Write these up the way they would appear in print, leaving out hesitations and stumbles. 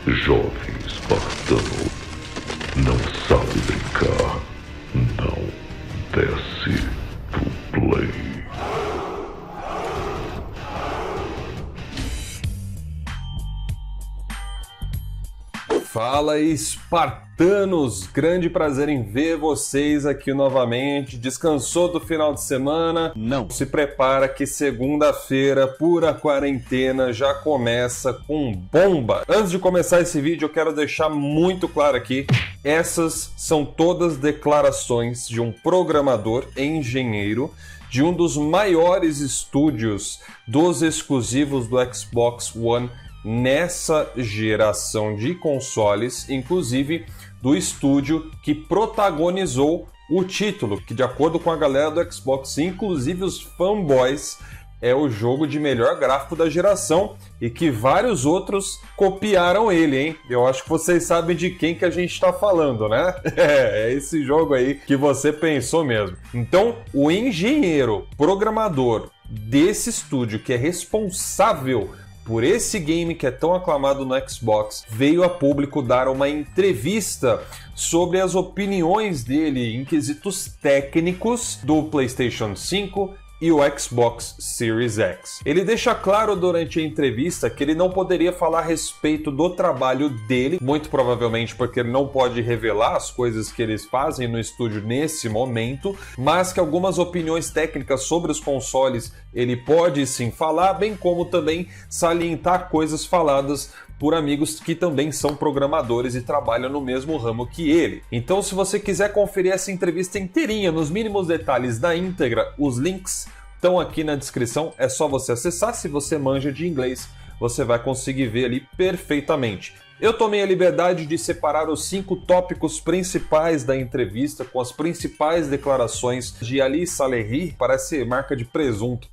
Jovem espartano, não sabe brincar, não desce pro play. Fala espartanos, grande prazer em ver vocês aqui novamente. Descansou do final de semana? Não. Se prepara que segunda-feira, pura quarentena, já começa com bomba. Antes de começar esse vídeo, eu quero deixar muito claro aqui, essas são todas declarações de um programador engenheiro de um dos maiores estúdios dos exclusivos do Xbox One nessa geração de consoles, inclusive do estúdio que protagonizou o título, que de acordo com a galera do Xbox, inclusive os fanboys, é o jogo de melhor gráfico da geração e que vários outros copiaram ele, hein? Eu acho que vocês sabem de quem que a gente está falando, né? É esse jogo aí que você pensou mesmo. Então, o engenheiro, programador desse estúdio que é responsável por esse game que é tão aclamado no Xbox, veio a público dar uma entrevista sobre as opiniões dele em quesitos técnicos do PlayStation 5 e o Xbox Series X. Ele deixa claro durante a entrevista que ele não poderia falar a respeito do trabalho dele, muito provavelmente porque ele não pode revelar as coisas que eles fazem no estúdio nesse momento, mas que algumas opiniões técnicas sobre os consoles ele pode sim falar, bem como também salientar coisas faladas por amigos que também são programadores e trabalham no mesmo ramo que ele. Então, se você quiser conferir essa entrevista inteirinha, nos mínimos detalhes da íntegra, os links estão aqui na descrição, é só você acessar. Se você manja de inglês, você vai conseguir ver ali perfeitamente. Eu tomei a liberdade de separar os 5 tópicos principais da entrevista, com as principais declarações de Ali Salehi, parece marca de presunto,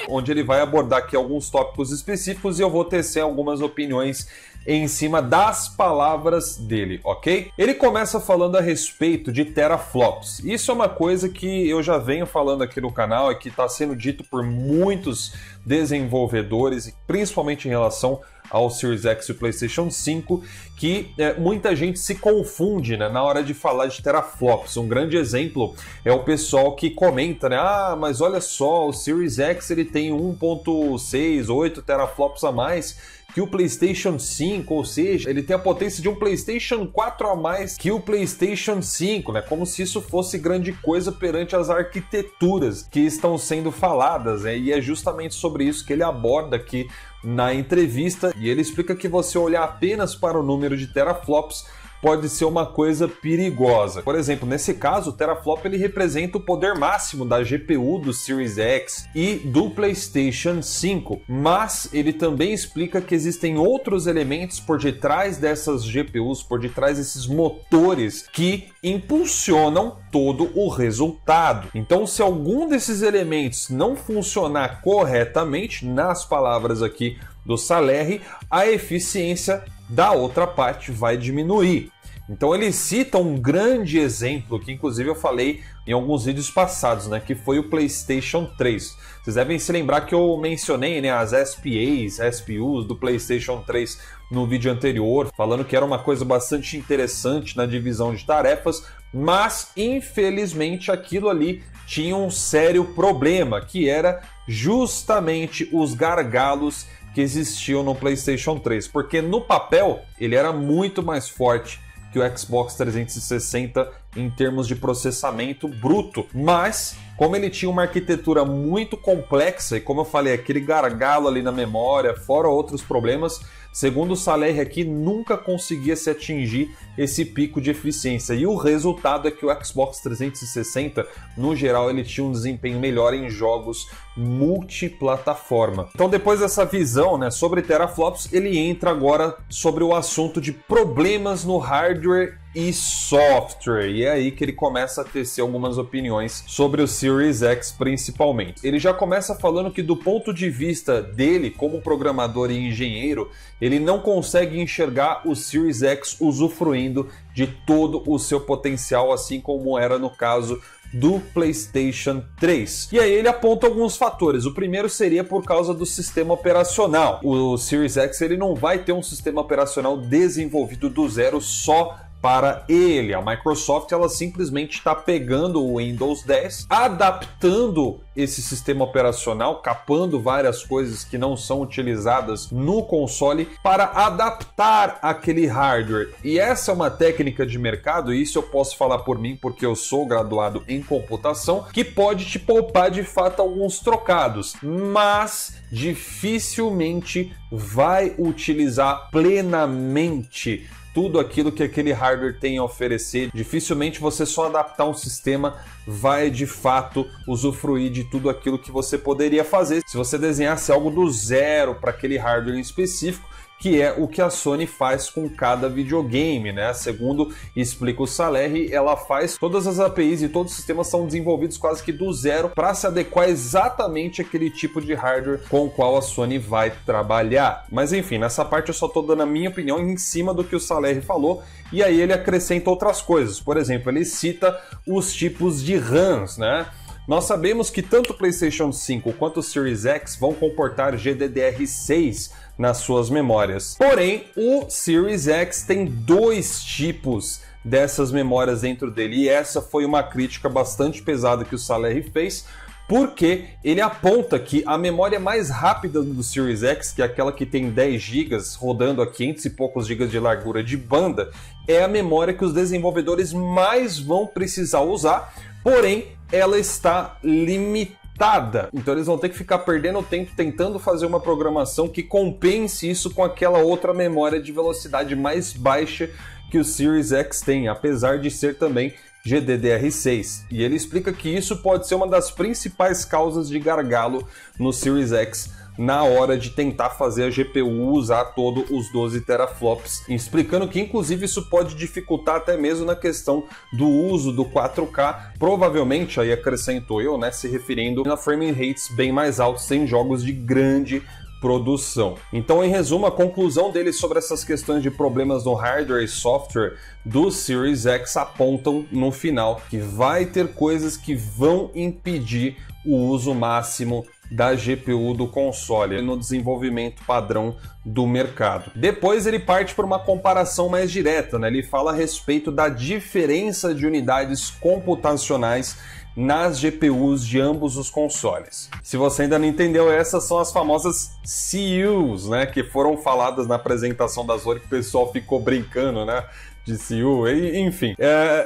onde ele vai abordar aqui alguns tópicos específicos e eu vou tecer algumas opiniões em cima das palavras dele, ok? Ele começa falando a respeito de teraflops. Isso é uma coisa que eu já venho falando aqui no canal e que está sendo dito por muitos desenvolvedores, principalmente em relação ao Series X e o PlayStation 5, que muita gente se confunde, né, na hora de falar de teraflops. Um grande exemplo é o pessoal que comenta, né, mas olha só, o Series X ele tem 1.6, 8 teraflops a mais que o PlayStation 5, ou seja, ele tem a potência de um PlayStation 4 a mais que o PlayStation 5, né? Como se isso fosse grande coisa perante as arquiteturas que estão sendo faladas, né? E é justamente sobre isso que ele aborda aqui na entrevista, e ele explica que você olhar apenas para o número de teraflops pode ser uma coisa perigosa. Por exemplo, nesse caso, o teraflop ele representa o poder máximo da GPU do Series X e do PlayStation 5, mas ele também explica que existem outros elementos por detrás dessas GPUs, por detrás desses motores que impulsionam todo o resultado. Então, se algum desses elementos não funcionar corretamente, nas palavras aqui do Salehi, a eficiência da outra parte vai diminuir. Então ele cita um grande exemplo que inclusive eu falei em alguns vídeos passados, né, que foi o PlayStation 3. Vocês devem se lembrar que eu mencionei, né, as SPUs do PlayStation 3 no vídeo anterior, falando que era uma coisa bastante interessante na divisão de tarefas, mas infelizmente aquilo ali tinha um sério problema, que era justamente os gargalos que existiam no PlayStation 3, porque no papel ele era muito mais forte que o Xbox 360 em termos de processamento bruto, mas como ele tinha uma arquitetura muito complexa e como eu falei, aquele gargalo ali na memória, fora outros problemas, segundo o Salehi aqui, nunca conseguia se atingir esse pico de eficiência. E o resultado é que o Xbox 360, no geral, ele tinha um desempenho melhor em jogos multiplataforma. Então, depois dessa visão, né, sobre teraflops, ele entra agora sobre o assunto de problemas no hardware e software, e é aí que ele começa a tecer algumas opiniões sobre o Series X principalmente. Ele já começa falando que do ponto de vista dele, como programador e engenheiro, ele não consegue enxergar o Series X usufruindo de todo o seu potencial, assim como era no caso do PlayStation 3. E aí ele aponta alguns fatores. O primeiro seria por causa do sistema operacional. O Series X ele não vai ter um sistema operacional desenvolvido do zero só para ele. A Microsoft ela simplesmente está pegando o Windows 10, adaptando esse sistema operacional, capando várias coisas que não são utilizadas no console para adaptar aquele hardware. E essa é uma técnica de mercado, e isso eu posso falar por mim porque eu sou graduado em computação, que pode te poupar de fato alguns trocados, mas dificilmente vai utilizar plenamente tudo aquilo que aquele hardware tem a oferecer. Dificilmente você só adaptar um sistema vai de fato usufruir de tudo aquilo que você poderia fazer se você desenhasse algo do zero para aquele hardware em específico, que é o que a Sony faz com cada videogame, né? Segundo explica o Salerri, ela faz todas as APIs e todos os sistemas são desenvolvidos quase que do zero para se adequar exatamente àquele tipo de hardware com o qual a Sony vai trabalhar. Mas enfim, nessa parte eu só estou dando a minha opinião em cima do que o Salerri falou, e aí ele acrescenta outras coisas. Por exemplo, ele cita os tipos de RAMs, né? Nós sabemos que tanto o PlayStation 5 quanto o Series X vão comportar GDDR6 nas suas memórias. Porém, o Series X tem dois tipos dessas memórias dentro dele, e essa foi uma crítica bastante pesada que o Salerri fez, porque ele aponta que a memória mais rápida do Series X, que é aquela que tem 10 GB rodando a 500 e poucos GB de largura de banda, é a memória que os desenvolvedores mais vão precisar usar, porém ela está limitada. Então eles vão ter que ficar perdendo tempo tentando fazer uma programação que compense isso com aquela outra memória de velocidade mais baixa que o Series X tem, apesar de ser também GDDR6. E ele explica que isso pode ser uma das principais causas de gargalo no Series X na hora de tentar fazer a GPU usar todos os 12 teraflops, explicando que inclusive isso pode dificultar até mesmo na questão do uso do 4K, provavelmente, aí acrescentou eu, né, se referindo a frame rates bem mais altos em jogos de grande produção. Então, em resumo, a conclusão dele sobre essas questões de problemas no hardware e software do Series X apontam no final que vai ter coisas que vão impedir o uso máximo da GPU do console no desenvolvimento padrão do mercado. Depois ele parte para uma comparação mais direta, né? Ele fala a respeito da diferença de unidades computacionais nas GPUs de ambos os consoles. Se você ainda não entendeu, essas são as famosas CUs, né, que foram faladas na apresentação da Sony, que o pessoal ficou brincando, né, de CPU, enfim.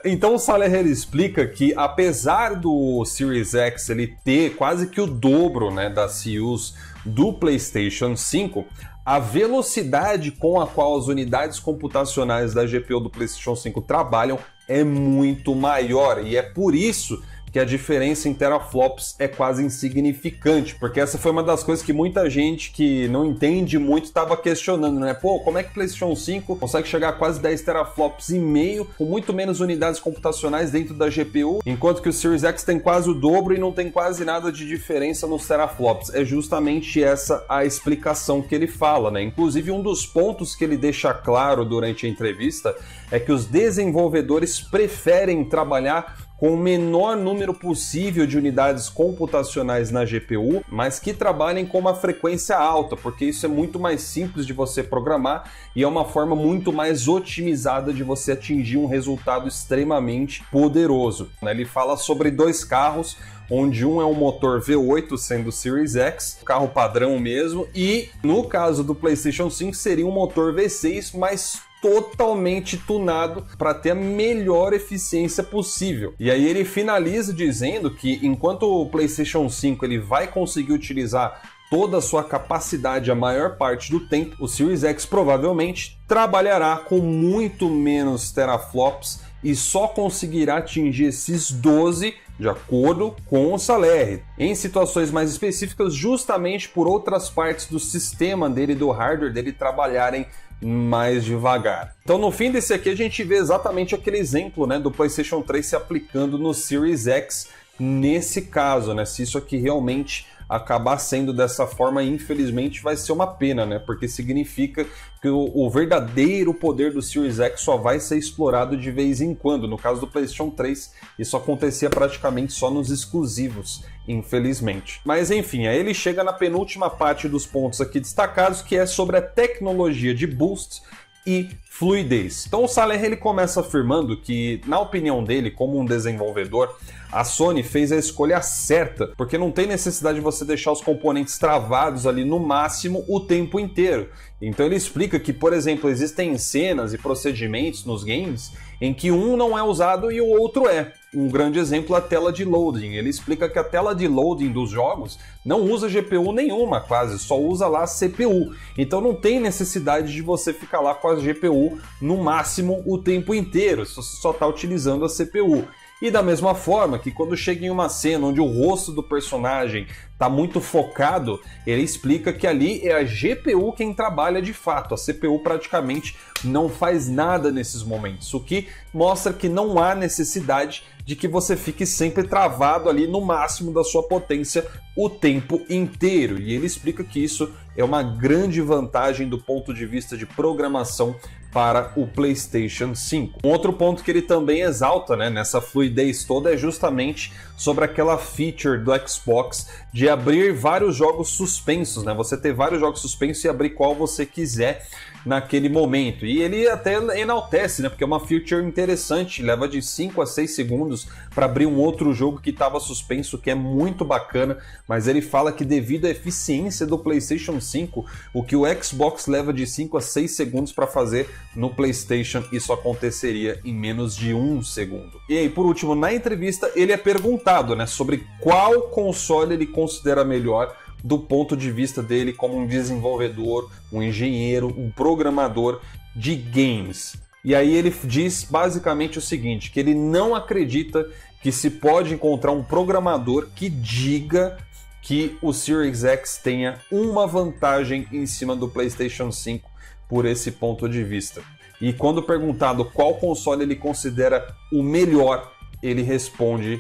Então o Salerri explica que apesar do Series X ele ter quase que o dobro, né, das CUs do PlayStation 5, a velocidade com a qual as unidades computacionais da GPU do PlayStation 5 trabalham é muito maior, e é por isso que a diferença em teraflops é quase insignificante, porque essa foi uma das coisas que muita gente que não entende muito estava questionando, né? Pô, como é que o PlayStation 5 consegue chegar a quase 10 teraflops e meio com muito menos unidades computacionais dentro da GPU, enquanto que o Series X tem quase o dobro e não tem quase nada de diferença nos teraflops? É justamente essa a explicação que ele fala, né? Inclusive, um dos pontos que ele deixa claro durante a entrevista é que os desenvolvedores preferem trabalhar com o menor número possível de unidades computacionais na GPU, mas que trabalhem com uma frequência alta, porque isso é muito mais simples de você programar e é uma forma muito mais otimizada de você atingir um resultado extremamente poderoso. Ele fala sobre dois carros, onde um é um motor V8, sendo o Series X, carro padrão mesmo, e no caso do PlayStation 5 seria um motor V6, mas totalmente tunado para ter a melhor eficiência possível. E aí ele finaliza dizendo que enquanto o PlayStation 5 ele vai conseguir utilizar toda a sua capacidade a maior parte do tempo, o Series X provavelmente trabalhará com muito menos teraflops e só conseguirá atingir esses 12 de acordo com o Salerri, em situações mais específicas, justamente por outras partes do sistema dele, do hardware dele, trabalharem mais devagar. Então no fim desse aqui a gente vê exatamente aquele exemplo, né, do PlayStation 3 se aplicando no Series X nesse caso, né, se isso aqui realmente acabar sendo dessa forma, infelizmente, vai ser uma pena, né? Porque significa que o verdadeiro poder do Series X só vai ser explorado de vez em quando. No caso do PlayStation 3, isso acontecia praticamente só nos exclusivos, infelizmente. Mas enfim, aí ele chega na penúltima parte dos pontos aqui destacados, que é sobre a tecnologia de boost e fluidez. Então o Saler ele começa afirmando que, na opinião dele, como um desenvolvedor, a Sony fez a escolha certa, porque não tem necessidade de você deixar os componentes travados ali no máximo o tempo inteiro. Então ele explica que, por exemplo, existem cenas e procedimentos nos games em que um não é usado e o outro é. Um grande exemplo é a tela de loading. Ele explica que a tela de loading dos jogos não usa GPU nenhuma, quase, só usa lá a CPU. Então não tem necessidade de você ficar lá com a GPU no máximo o tempo inteiro, se você só está utilizando a CPU. E da mesma forma que quando chega em uma cena onde o rosto do personagem está muito focado, ele explica que ali é a GPU quem trabalha de fato. A CPU praticamente não faz nada nesses momentos, o que mostra que não há necessidade de que você fique sempre travado ali no máximo da sua potência o tempo inteiro. E ele explica que isso é uma grande vantagem do ponto de vista de programação para o PlayStation 5. Um outro ponto que ele também exalta, né, nessa fluidez toda é justamente sobre aquela feature do Xbox de abrir vários jogos suspensos, né? Você ter vários jogos suspensos e abrir qual você quiser naquele momento. E ele até enaltece, né? Porque é uma feature interessante, leva de 5 a 6 segundos para abrir um outro jogo que estava suspenso, que é muito bacana, mas ele fala que devido à eficiência do PlayStation 5, o que o Xbox leva de 5 a 6 segundos para fazer no PlayStation, isso aconteceria em menos de 1 segundo. E aí, por último, na entrevista, ele é perguntado, né, sobre qual console ele considera melhor do ponto de vista dele como um desenvolvedor, um engenheiro, um programador de games. E aí ele diz basicamente o seguinte, que ele não acredita que se pode encontrar um programador que diga que o Series X tenha uma vantagem em cima do PlayStation 5 por esse ponto de vista. E quando perguntado qual console ele considera o melhor, ele responde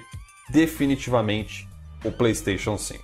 definitivamente o PlayStation 5.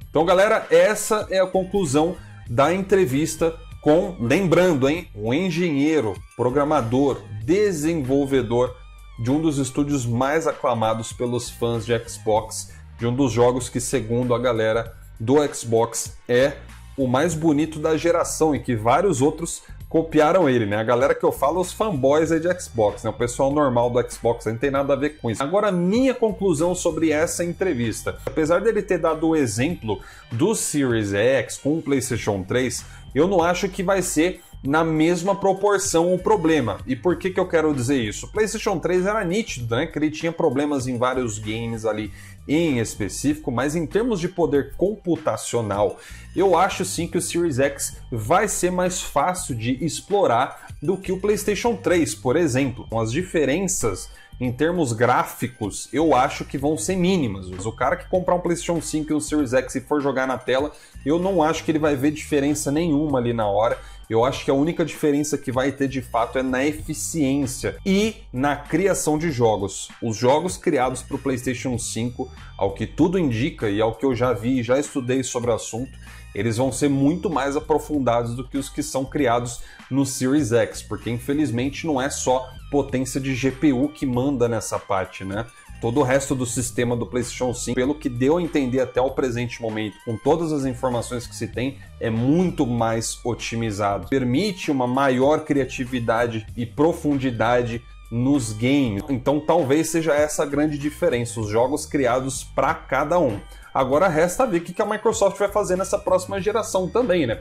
Então, galera, essa é a conclusão da entrevista com, lembrando, hein, um engenheiro, programador, desenvolvedor de um dos estúdios mais aclamados pelos fãs de Xbox, de um dos jogos que, segundo a galera do Xbox, é o mais bonito da geração e que vários outros copiaram ele, né? A galera que eu falo, os fanboys aí de Xbox, né? O pessoal normal do Xbox, não tem nada a ver com isso. Agora, minha conclusão sobre essa entrevista. Apesar dele ter dado o exemplo do Series X com o PlayStation 3, eu não acho que vai ser na mesma proporção o problema. E por que eu quero dizer isso? O PlayStation 3 era nítido, né? Que ele tinha problemas em vários games ali em específico, mas em termos de poder computacional, eu acho sim que o Series X vai ser mais fácil de explorar do que o PlayStation 3, por exemplo. As diferenças em termos gráficos, eu acho que vão ser mínimas. O cara que comprar um PlayStation 5 e um Series X e for jogar na tela, eu não acho que ele vai ver diferença nenhuma ali na hora. Eu acho que a única diferença que vai ter de fato é na eficiência e na criação de jogos. Os jogos criados para o PlayStation 5, ao que tudo indica e ao que eu já vi e já estudei sobre o assunto, eles vão ser muito mais aprofundados do que os que são criados no Series X, porque infelizmente não é só potência de GPU que manda nessa parte, né? Todo o resto do sistema do PlayStation 5, pelo que deu a entender até o presente momento, com todas as informações que se tem, é muito mais otimizado. Permite uma maior criatividade e profundidade nos games. Então talvez seja essa a grande diferença, os jogos criados para cada um. Agora resta ver o que a Microsoft vai fazer nessa próxima geração também, né?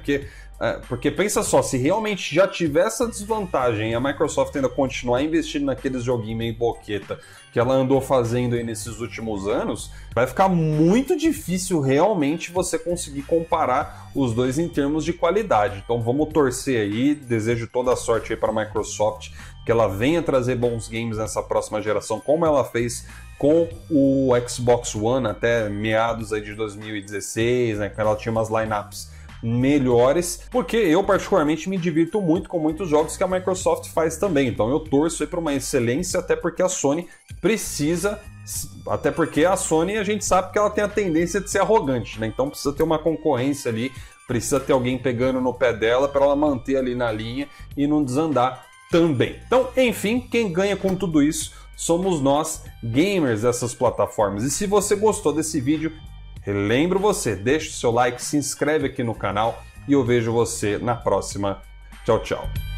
Porque pensa só, se realmente já tiver essa desvantagem e a Microsoft ainda continuar investindo naqueles joguinhos meio boqueta que ela andou fazendo aí nesses últimos anos, vai ficar muito difícil realmente você conseguir comparar os dois em termos de qualidade. Então vamos torcer aí, desejo toda a sorte aí para a Microsoft, que ela venha trazer bons games nessa próxima geração, como ela fez com o Xbox One até meados aí de 2016, né, quando ela tinha umas lineups melhores, porque eu particularmente me divirto muito com muitos jogos que a Microsoft faz também, então eu torço para uma excelência, até porque a Sony precisa Até porque a Sony, a gente sabe que ela tem a tendência de ser arrogante, né? Então precisa ter uma concorrência ali, precisa ter alguém pegando no pé dela para ela manter ali na linha e não desandar também. Então, enfim, quem ganha com tudo isso somos nós, gamers dessas plataformas. E se você gostou desse vídeo, relembro você, deixa o seu like, se inscreve aqui no canal e eu vejo você na próxima. Tchau, tchau.